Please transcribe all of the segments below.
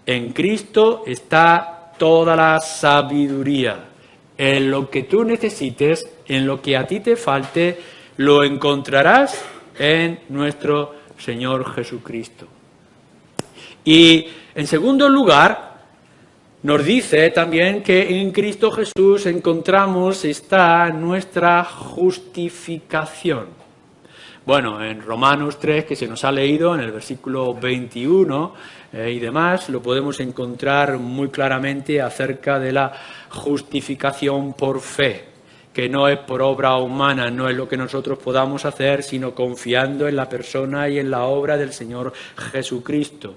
En Cristo está toda la sabiduría. En lo que tú necesites, en lo que a ti te falte, lo encontrarás en nuestro Señor Jesucristo. Y en segundo lugar, nos dice también que en Cristo Jesús está nuestra justificación. Bueno, en Romanos 3, que se nos ha leído en el versículo 21 y demás, lo podemos encontrar muy claramente acerca de la justificación por fe, que no es por obra humana, no es lo que nosotros podamos hacer, sino confiando en la persona y en la obra del Señor Jesucristo.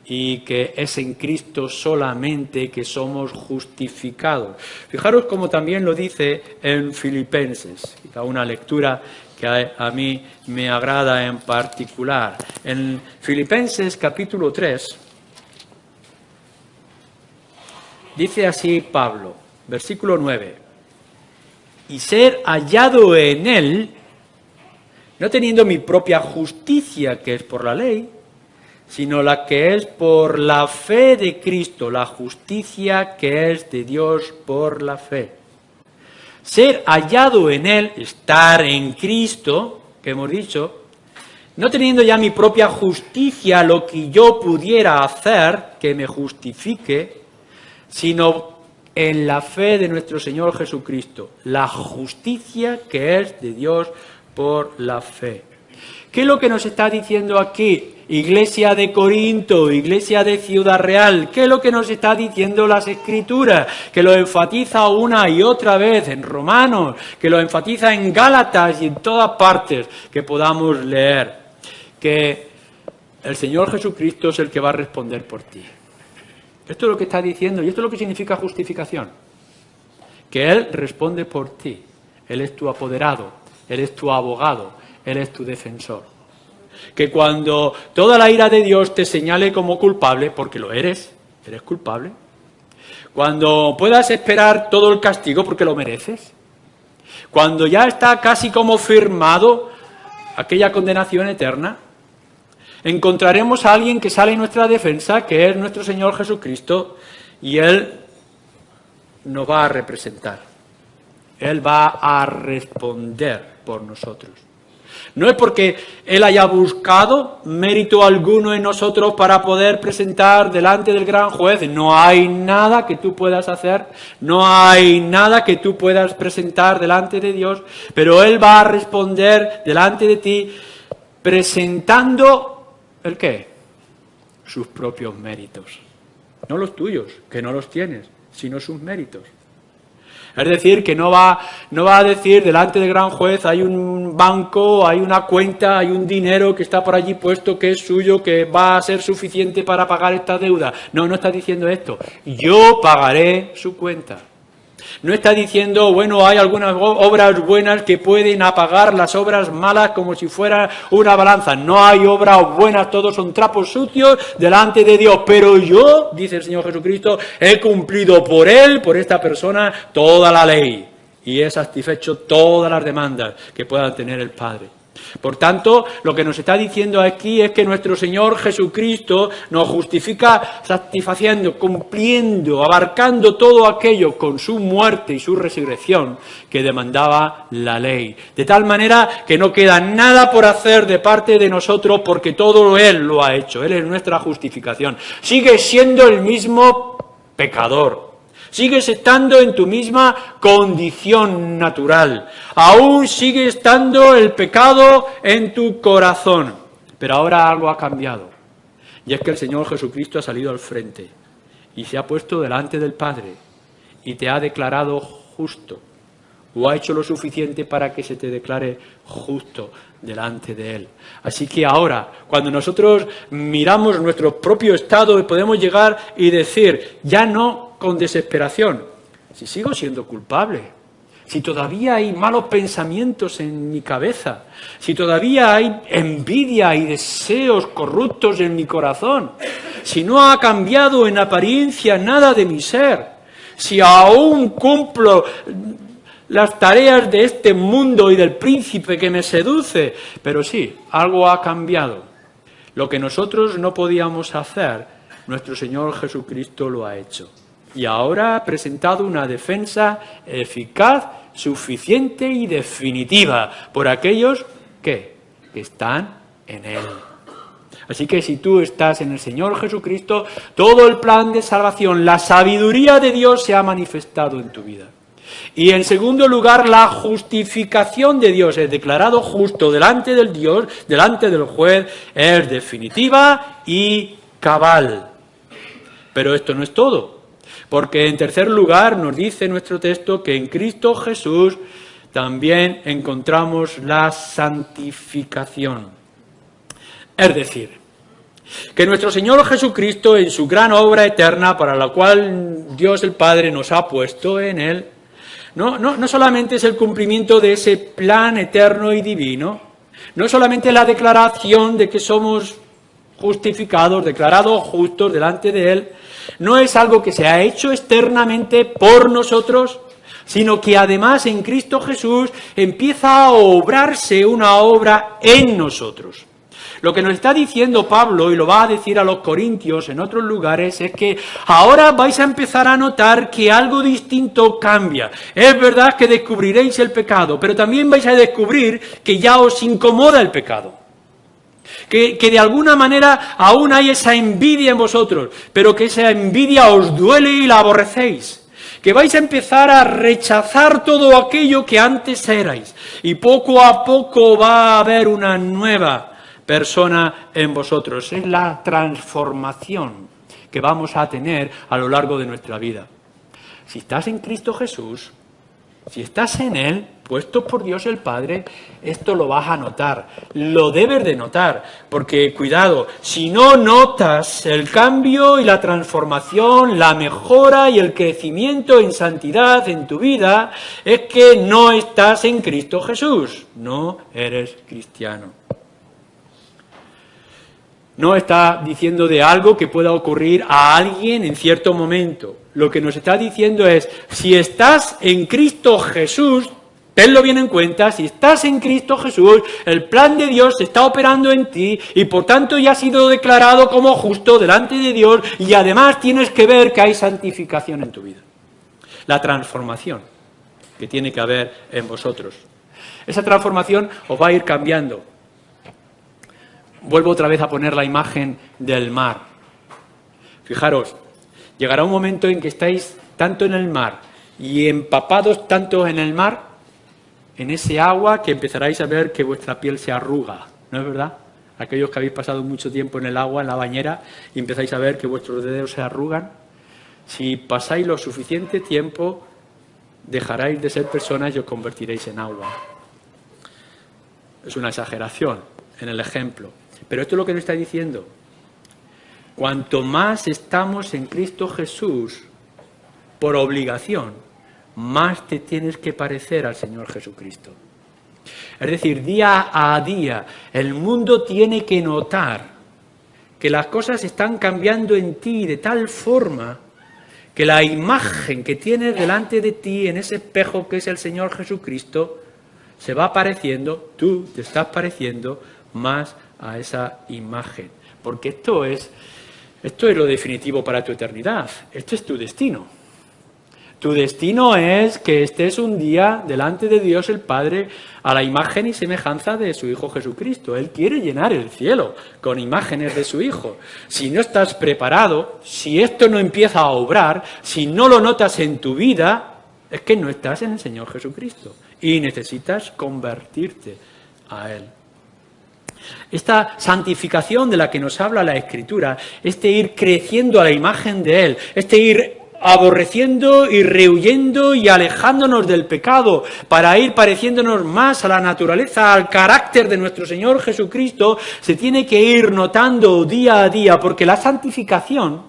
Y que es en Cristo solamente que somos justificados. Fijaros como también lo dice en Filipenses, quizá una lectura que a mí me agrada en particular. En Filipenses capítulo 3, dice así Pablo, versículo 9, y ser hallado en él, no teniendo mi propia justicia, que es por la ley, sino la que es por la fe de Cristo, la justicia que es de Dios por la fe. Ser hallado en Él, estar en Cristo, que hemos dicho, no teniendo ya mi propia justicia, lo que yo pudiera hacer, que me justifique, sino en la fe de nuestro Señor Jesucristo, la justicia que es de Dios por la fe. ¿Qué es lo que nos está diciendo aquí? Iglesia de Corinto, Iglesia de Ciudad Real, ¿qué es lo que nos está diciendo las Escrituras? Que lo enfatiza una y otra vez en Romanos, que lo enfatiza en Gálatas y en todas partes que podamos leer. Que el Señor Jesucristo es el que va a responder por ti. Esto es lo que está diciendo y esto es lo que significa justificación. Que Él responde por ti. Él es tu apoderado, Él es tu abogado, Él es tu defensor. Que cuando toda la ira de Dios te señale como culpable, porque lo eres culpable, cuando puedas esperar todo el castigo porque lo mereces, cuando ya está casi como firmado aquella condenación eterna, encontraremos a alguien que sale en nuestra defensa, que es nuestro Señor Jesucristo, y Él nos va a representar. Él va a responder por nosotros. No es porque Él haya buscado mérito alguno en nosotros para poder presentar delante del gran juez. No hay nada que tú puedas hacer, no hay nada que tú puedas presentar delante de Dios, pero Él va a responder delante de ti presentando ¿el qué? Sus propios méritos. No los tuyos, que no los tienes, sino sus méritos. Es decir, que no va a decir delante del gran juez hay un banco, hay una cuenta, hay un dinero que está por allí puesto que es suyo, que va a ser suficiente para pagar esta deuda. No está diciendo esto. Yo pagaré su cuenta. No está diciendo, bueno, hay algunas obras buenas que pueden apagar las obras malas como si fuera una balanza. No hay obras buenas, todos son trapos sucios delante de Dios. Pero yo, dice el Señor Jesucristo, he cumplido por Él, por esta persona, toda la ley. Y he satisfecho todas las demandas que pueda tener el Padre. Por tanto, lo que nos está diciendo aquí es que nuestro Señor Jesucristo nos justifica satisfaciendo, cumpliendo, abarcando todo aquello con su muerte y su resurrección que demandaba la ley. De tal manera que no queda nada por hacer de parte de nosotros porque todo Él lo ha hecho. Él es nuestra justificación. Sigue siendo el mismo pecador. Sigues estando en tu misma condición natural. Aún sigue estando el pecado en tu corazón. Pero ahora algo ha cambiado. Y es que el Señor Jesucristo ha salido al frente y se ha puesto delante del Padre y te ha declarado justo. O ha hecho lo suficiente para que se te declare justo delante de Él. Así que ahora, cuando nosotros miramos nuestro propio estado, podemos llegar y decir, ya no con desesperación, si sigo siendo culpable, si todavía hay malos pensamientos en mi cabeza, si todavía hay envidia y deseos corruptos en mi corazón, si no ha cambiado en apariencia nada de mi ser, si aún cumplo las tareas de este mundo y del príncipe que me seduce, pero sí, algo ha cambiado. Lo que nosotros no podíamos hacer, nuestro Señor Jesucristo lo ha hecho. Y ahora ha presentado una defensa eficaz, suficiente y definitiva por aquellos que están en Él. Así que si tú estás en el Señor Jesucristo, todo el plan de salvación, la sabiduría de Dios se ha manifestado en tu vida. Y en segundo lugar, la justificación de Dios, es declarado justo delante del Dios, delante del juez, es definitiva y cabal. Pero esto no es todo, porque en tercer lugar nos dice nuestro texto que en Cristo Jesús también encontramos la santificación. Es decir, que nuestro Señor Jesucristo, en su gran obra eterna para la cual Dios el Padre nos ha puesto en Él, no solamente es el cumplimiento de ese plan eterno y divino, no solamente la declaración de que somos justificados, declarados justos delante de Él, no es algo que se ha hecho externamente por nosotros, sino que además en Cristo Jesús empieza a obrarse una obra en nosotros. Lo que nos está diciendo Pablo, y lo va a decir a los corintios en otros lugares, es que ahora vais a empezar a notar que algo distinto cambia. Es verdad que descubriréis el pecado, pero también vais a descubrir que ya os incomoda el pecado. Que de alguna manera aún hay esa envidia en vosotros, pero que esa envidia os duele y la aborrecéis. Que vais a empezar a rechazar todo aquello que antes erais. Y poco a poco va a haber una nueva persona en vosotros. Es la transformación que vamos a tener a lo largo de nuestra vida. Si estás en Cristo Jesús, si estás en Él, puesto por Dios el Padre, esto lo vas a notar, lo debes de notar, porque cuidado, si no notas el cambio y la transformación, la mejora y el crecimiento en santidad en tu vida, es que no estás en Cristo Jesús, no eres cristiano. No está diciendo de algo que pueda ocurrir a alguien en cierto momento. Lo que nos está diciendo es, si estás en Cristo Jesús, tenlo bien en cuenta, si estás en Cristo Jesús, el plan de Dios está operando en ti y por tanto ya has sido declarado como justo delante de Dios y además tienes que ver que hay santificación en tu vida. La transformación que tiene que haber en vosotros. Esa transformación os va a ir cambiando. Vuelvo otra vez a poner la imagen del mar. Fijaros, llegará un momento en que estáis tanto en el mar y empapados tanto en el mar, en ese agua, que empezaráis a ver que vuestra piel se arruga, ¿no es verdad? Aquellos que habéis pasado mucho tiempo en el agua, en la bañera, y empezáis a ver que vuestros dedos se arrugan. Si pasáis lo suficiente tiempo, dejaréis de ser personas y os convertiréis en agua. Es una exageración en el ejemplo. Pero esto es lo que nos está diciendo. Cuanto más estamos en Cristo Jesús, por obligación, más te tienes que parecer al Señor Jesucristo. Es decir, día a día, el mundo tiene que notar que las cosas están cambiando en ti de tal forma que la imagen que tienes delante de ti en ese espejo que es el Señor Jesucristo se va pareciendo, tú te estás pareciendo más a esa imagen, porque esto es lo definitivo para tu eternidad, esto es tu destino. Tu destino es que estés un día delante de Dios el Padre a la imagen y semejanza de su Hijo Jesucristo. Él quiere llenar el cielo con imágenes de su Hijo. Si no estás preparado, si esto no empieza a obrar, si no lo notas en tu vida, es que no estás en el Señor Jesucristo y necesitas convertirte a Él. Esta santificación de la que nos habla la Escritura, este ir creciendo a la imagen de Él, este ir aborreciendo y rehuyendo y alejándonos del pecado para ir pareciéndonos más a la naturaleza, al carácter de nuestro Señor Jesucristo, se tiene que ir notando día a día, porque la santificación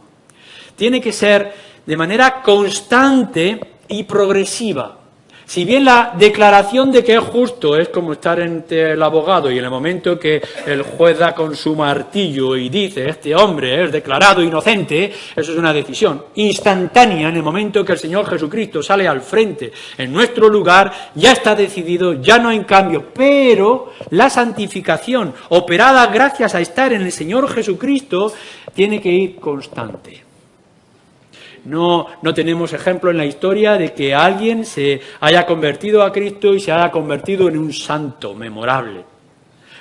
tiene que ser de manera constante y progresiva. Si bien la declaración de que es justo es como estar ante el abogado y en el momento que el juez da con su martillo y dice este hombre es declarado inocente, eso es una decisión instantánea. En el momento que el Señor Jesucristo sale al frente en nuestro lugar, ya está decidido, ya no hay cambio. Pero la santificación operada gracias a estar en el Señor Jesucristo tiene que ir constante. No tenemos ejemplo en la historia de que alguien se haya convertido a Cristo y se haya convertido en un santo memorable.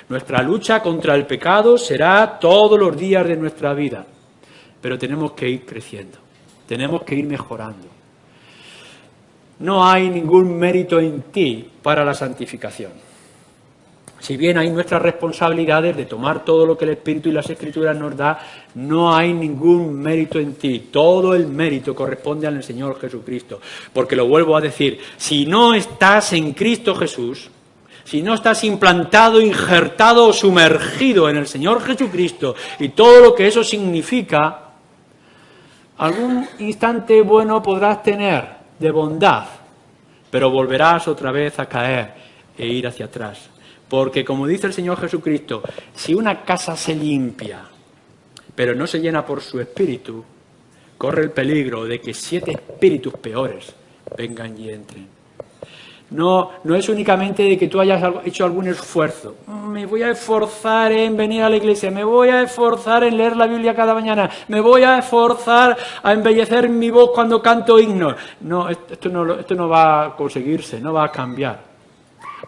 Nuestra lucha contra el pecado será todos los días de nuestra vida, pero tenemos que ir creciendo, tenemos que ir mejorando. No hay ningún mérito en ti para la santificación. Si bien hay nuestras responsabilidades de tomar todo lo que el Espíritu y las Escrituras nos da, no hay ningún mérito en ti. Todo el mérito corresponde al Señor Jesucristo. Porque lo vuelvo a decir, si no estás en Cristo Jesús, si no estás implantado, injertado o sumergido en el Señor Jesucristo y todo lo que eso significa, algún instante bueno podrás tener de bondad, pero volverás otra vez a caer e ir hacia atrás. Porque, como dice el Señor Jesucristo, si una casa se limpia, pero no se llena por su espíritu, corre el peligro de que 7 espíritus peores vengan y entren. No es únicamente de que tú hayas hecho algún esfuerzo. Me voy a esforzar en venir a la iglesia, me voy a esforzar en leer la Biblia cada mañana, me voy a esforzar a embellecer mi voz cuando canto himnos. No, esto no va a conseguirse, no va a cambiar.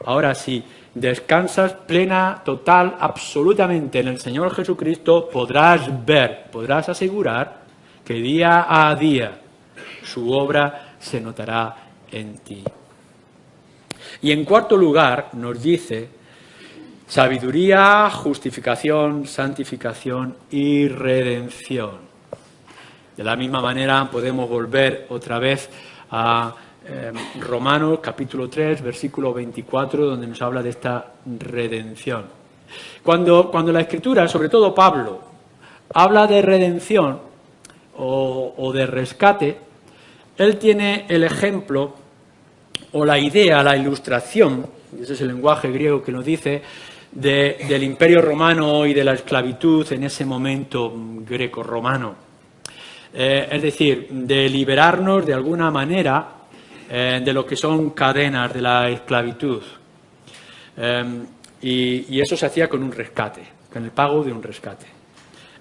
Ahora sí, descansas plena, total, absolutamente en el Señor Jesucristo, podrás ver, podrás asegurar que día a día su obra se notará en ti. Y en cuarto lugar nos dice sabiduría, justificación, santificación y redención. De la misma manera podemos volver otra vez a Romanos capítulo 3, versículo 24, donde nos habla de esta redención. Cuando la Escritura, sobre todo Pablo, habla de redención o de rescate, él tiene el ejemplo o la idea, la ilustración, ese es el lenguaje griego que nos dice, del imperio romano y de la esclavitud en ese momento greco-romano. Es decir, de liberarnos de alguna manera de lo que son cadenas de la esclavitud. Y eso se hacía con un rescate, con el pago de un rescate.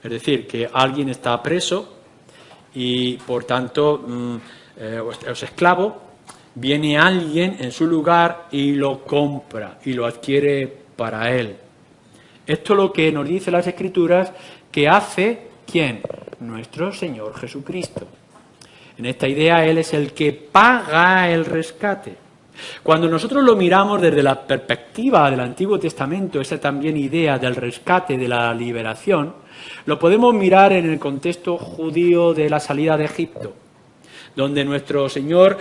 Es decir, que alguien está preso y, por tanto, es esclavo, viene alguien en su lugar y lo compra y lo adquiere para él. Esto es lo que nos dice las Escrituras que hace, ¿quién? Nuestro Señor Jesucristo. En esta idea, Él es el que paga el rescate. Cuando nosotros lo miramos desde la perspectiva del Antiguo Testamento, esa también idea del rescate, de la liberación, lo podemos mirar en el contexto judío de la salida de Egipto, donde nuestro Señor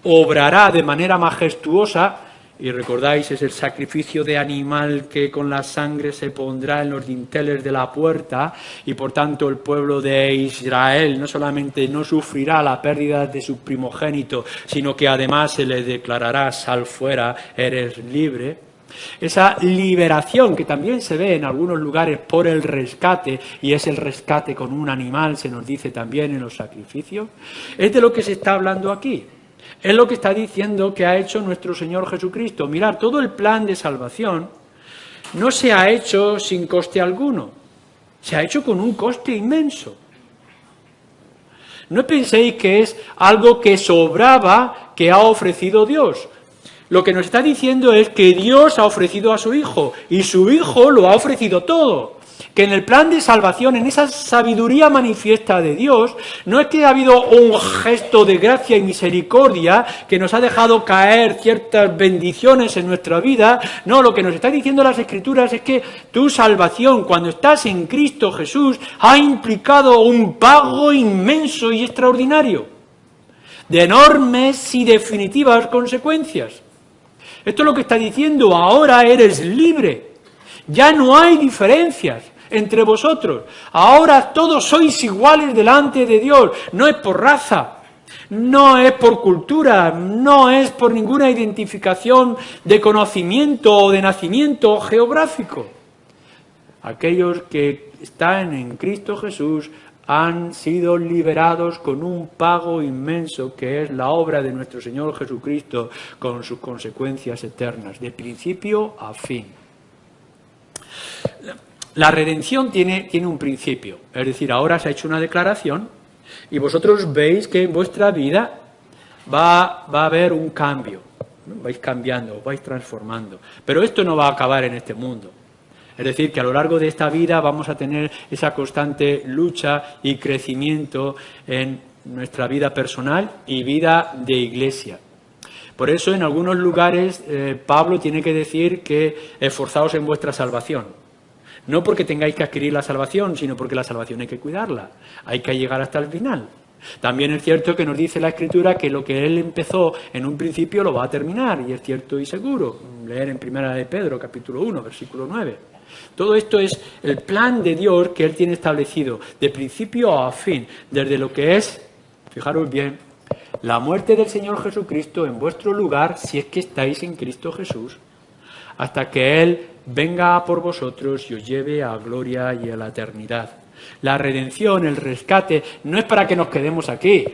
obrará de manera majestuosa, y recordáis, es el sacrificio de animal que con la sangre se pondrá en los dinteles de la puerta, y por tanto el pueblo de Israel no solamente no sufrirá la pérdida de su primogénito, sino que además se le declarará: sal fuera, eres libre. Esa liberación que también se ve en algunos lugares por el rescate, y es el rescate con un animal, se nos dice también en los sacrificios, es de lo que se está hablando aquí. Es lo que está diciendo que ha hecho nuestro Señor Jesucristo. Mirad, todo el plan de salvación no se ha hecho sin coste alguno. Se ha hecho con un coste inmenso. No penséis que es algo que sobraba, que ha ofrecido Dios. Lo que nos está diciendo es que Dios ha ofrecido a su Hijo, y su Hijo lo ha ofrecido todo. Que en el plan de salvación, en esa sabiduría manifiesta de Dios, no es que ha habido un gesto de gracia y misericordia que nos ha dejado caer ciertas bendiciones en nuestra vida. No, lo que nos está diciendo las Escrituras es que tu salvación, cuando estás en Cristo Jesús, ha implicado un pago inmenso y extraordinario, de enormes y definitivas consecuencias. Esto es lo que está diciendo: ahora eres libre. Ya no hay diferencias entre vosotros. Ahora todos sois iguales delante de Dios. No es por raza, No es por cultura, no es por ninguna identificación de conocimiento o de nacimiento geográfico. Aquellos que están en Cristo Jesús han sido liberados con un pago inmenso que es la obra de nuestro Señor Jesucristo con sus consecuencias eternas, de principio a fin. La redención tiene un principio, es decir, ahora se ha hecho una declaración y vosotros veis que en vuestra vida va a haber un cambio, ¿no? Vais cambiando, vais transformando, pero esto no va a acabar en este mundo. Es decir, que a lo largo de esta vida vamos a tener esa constante lucha y crecimiento en nuestra vida personal y vida de iglesia. Por eso en algunos lugares Pablo tiene que decir que esforzaos en vuestra salvación. No porque tengáis que adquirir la salvación, sino porque la salvación hay que cuidarla. Hay que llegar hasta el final. También es cierto que nos dice la Escritura que lo que él empezó en un principio lo va a terminar, y es cierto y seguro. Leer en 1 de Pedro, capítulo 1, versículo 9. Todo esto es el plan de Dios que Él tiene establecido, de principio a fin, desde lo que es, fijaros bien, la muerte del Señor Jesucristo en vuestro lugar, si es que estáis en Cristo Jesús, hasta que Él venga por vosotros y os lleve a gloria y a la eternidad. La redención, el rescate, no es para que nos quedemos aquí,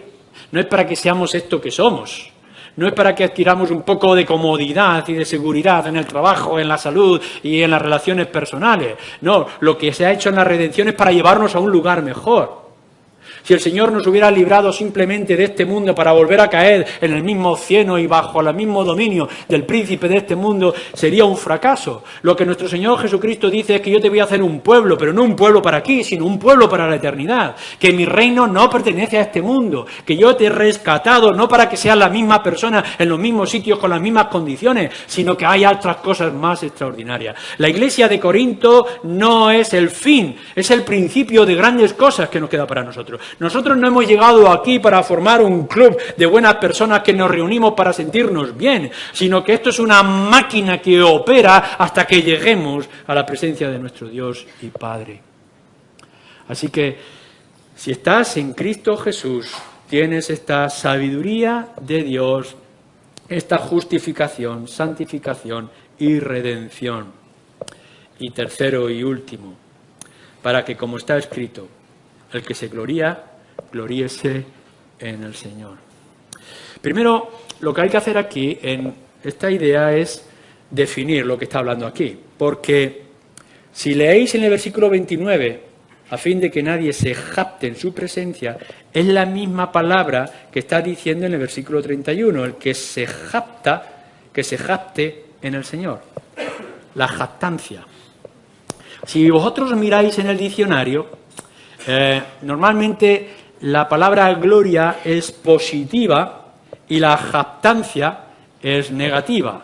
no es para que seamos esto que somos. No es para que adquiramos un poco de comodidad y de seguridad en el trabajo, en la salud y en las relaciones personales. No, lo que se ha hecho en la redención es para llevarnos a un lugar mejor. Si el Señor nos hubiera librado simplemente de este mundo para volver a caer en el mismo cieno y bajo el mismo dominio del príncipe de este mundo, sería un fracaso. Lo que nuestro Señor Jesucristo dice es que yo te voy a hacer un pueblo, pero no un pueblo para aquí, sino un pueblo para la eternidad. Que mi reino no pertenece a este mundo, que yo te he rescatado no para que seas la misma persona en los mismos sitios con las mismas condiciones, sino que hay otras cosas más extraordinarias. La iglesia de Corinto no es el fin, es el principio de grandes cosas que nos queda para nosotros. Nosotros no hemos llegado aquí para formar un club de buenas personas que nos reunimos para sentirnos bien, sino que esto es una máquina que opera hasta que lleguemos a la presencia de nuestro Dios y Padre. Así que, si estás en Cristo Jesús, tienes esta sabiduría de Dios, esta justificación, santificación y redención. Y tercero y último, para que, como está escrito, el que se gloría, gloríese en el Señor. Primero, lo que hay que hacer aquí en esta idea es definir lo que está hablando aquí. Porque si leéis en el versículo 29, a fin de que nadie se jacte en su presencia, es la misma palabra que está diciendo en el versículo 31, el que se jacta, que se jacte en el Señor. La jactancia. Si vosotros miráis en el diccionario, normalmente la palabra gloria es positiva y la jactancia es negativa.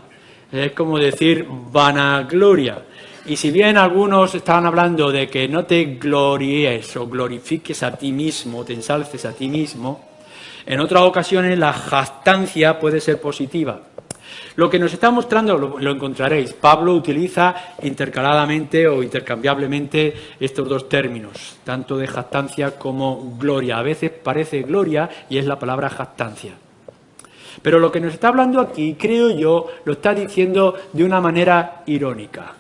Es como decir vanagloria. Y si bien algunos estaban hablando de que no te gloríes o glorifiques a ti mismo, te ensalces a ti mismo, en otras ocasiones la jactancia puede ser positiva. Lo que nos está mostrando, lo encontraréis, Pablo utiliza intercaladamente o intercambiablemente estos dos términos, tanto de jactancia como gloria. A veces parece gloria y es la palabra jactancia. Pero lo que nos está hablando aquí, creo yo, lo está diciendo de una manera irónica.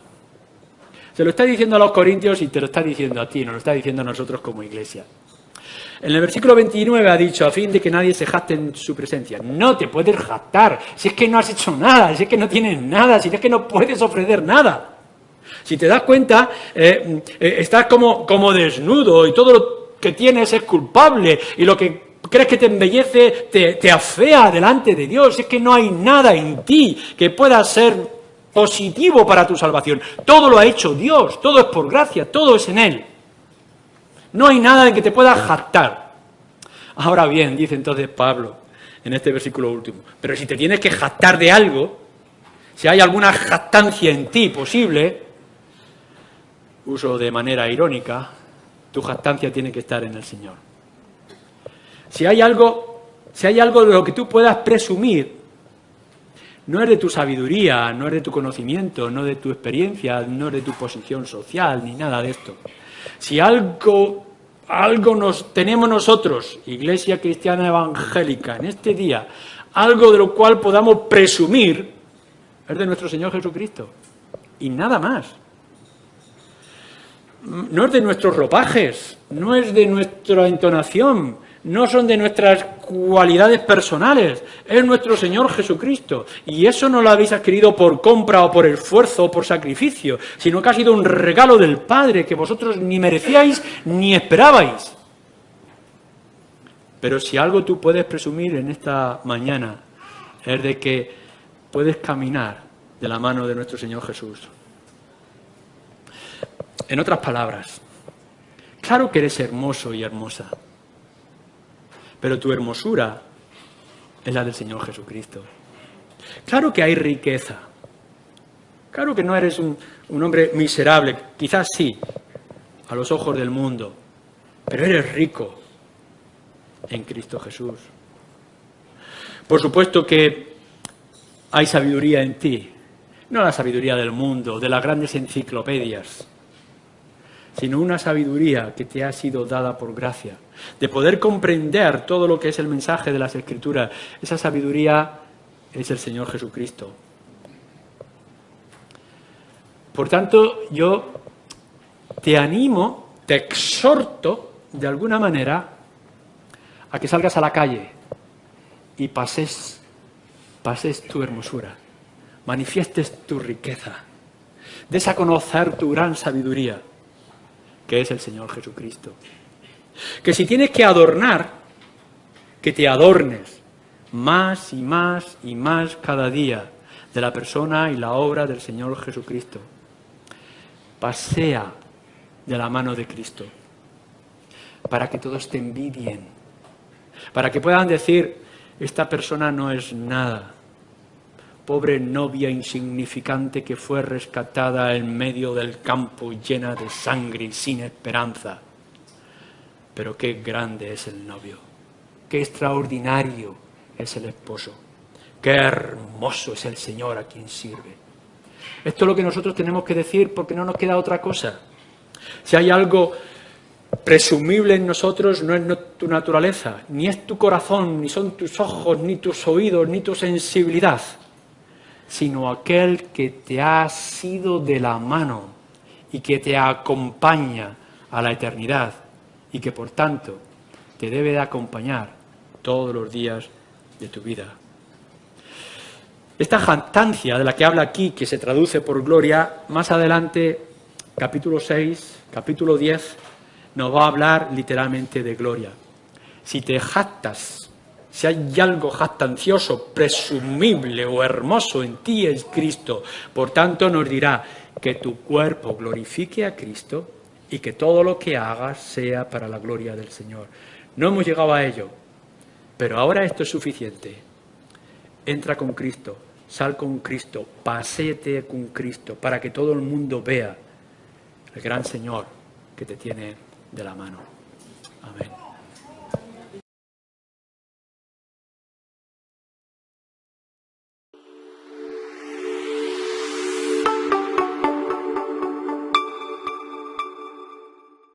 Se lo está diciendo a los corintios y te lo está diciendo a ti, nos lo está diciendo a nosotros como iglesia. En el versículo 29 ha dicho, a fin de que nadie se jacte en su presencia. No te puedes jactar, si es que no has hecho nada, si es que no tienes nada, si es que no puedes ofrecer nada. Si te das cuenta, estás como desnudo y todo lo que tienes es culpable y lo que crees que te embellece te afea delante de Dios. Si es que no hay nada en ti que pueda ser positivo para tu salvación. Todo lo ha hecho Dios, todo es por gracia, todo es en Él. No hay nada en que te puedas jactar. Ahora bien, dice entonces Pablo en este versículo último, pero si te tienes que jactar de algo, si hay alguna jactancia en ti posible, uso de manera irónica, tu jactancia tiene que estar en el Señor. Si hay algo de lo que tú puedas presumir, no es de tu sabiduría, no es de tu conocimiento, no es de tu experiencia, no es de tu posición social, ni nada de esto. Si algo algo tenemos nosotros, Iglesia Cristiana Evangélica, en este día, algo de lo cual podamos presumir, es de nuestro Señor Jesucristo. Y nada más. No es de nuestros ropajes, no es de nuestra entonación, no son de nuestras cualidades personales, es nuestro Señor Jesucristo. Y eso no lo habéis adquirido por compra o por esfuerzo o por sacrificio, sino que ha sido un regalo del Padre que vosotros ni merecíais ni esperabais. Pero si algo tú puedes presumir en esta mañana es de que puedes caminar de la mano de nuestro Señor Jesús. En otras palabras, claro que eres hermoso y hermosa, pero tu hermosura es la del Señor Jesucristo. Claro que hay riqueza, claro que no eres un hombre miserable, quizás sí, a los ojos del mundo, pero eres rico en Cristo Jesús. Por supuesto que hay sabiduría en ti, no la sabiduría del mundo, de las grandes enciclopedias, sino una sabiduría que te ha sido dada por gracia, de poder comprender todo lo que es el mensaje de las Escrituras. Esa sabiduría es el Señor Jesucristo. Por tanto, yo te animo, te exhorto, de alguna manera, a que salgas a la calle y pases tu hermosura, manifiestes tu riqueza, des a conocer tu gran sabiduría, que es el Señor Jesucristo. Que si tienes que adornar, que te adornes más y más y más cada día de la persona y la obra del Señor Jesucristo. Pasea de la mano de Cristo, para que todos te envidien, para que puedan decir, esta persona no es nada. Pobre novia insignificante que fue rescatada en medio del campo llena de sangre y sin esperanza. Pero qué grande es el novio, qué extraordinario es el esposo, qué hermoso es el Señor a quien sirve. Esto es lo que nosotros tenemos que decir porque no nos queda otra cosa. Si hay algo presumible en nosotros, no es tu naturaleza, ni es tu corazón, ni son tus ojos, ni tus oídos, ni tu sensibilidad, sino aquel que te ha asido de la mano y que te acompaña a la eternidad y que, por tanto, te debe de acompañar todos los días de tu vida. Esta jactancia de la que habla aquí, que se traduce por gloria, más adelante, capítulo 6, capítulo 10, nos va a hablar literalmente de gloria. Si te jactas, si hay algo jactancioso, presumible o hermoso en ti es Cristo. Por tanto, nos dirá que tu cuerpo glorifique a Cristo y que todo lo que hagas sea para la gloria del Señor. No hemos llegado a ello, pero ahora esto es suficiente. Entra con Cristo, sal con Cristo, paséate con Cristo, para que todo el mundo vea el gran Señor que te tiene de la mano. Amén.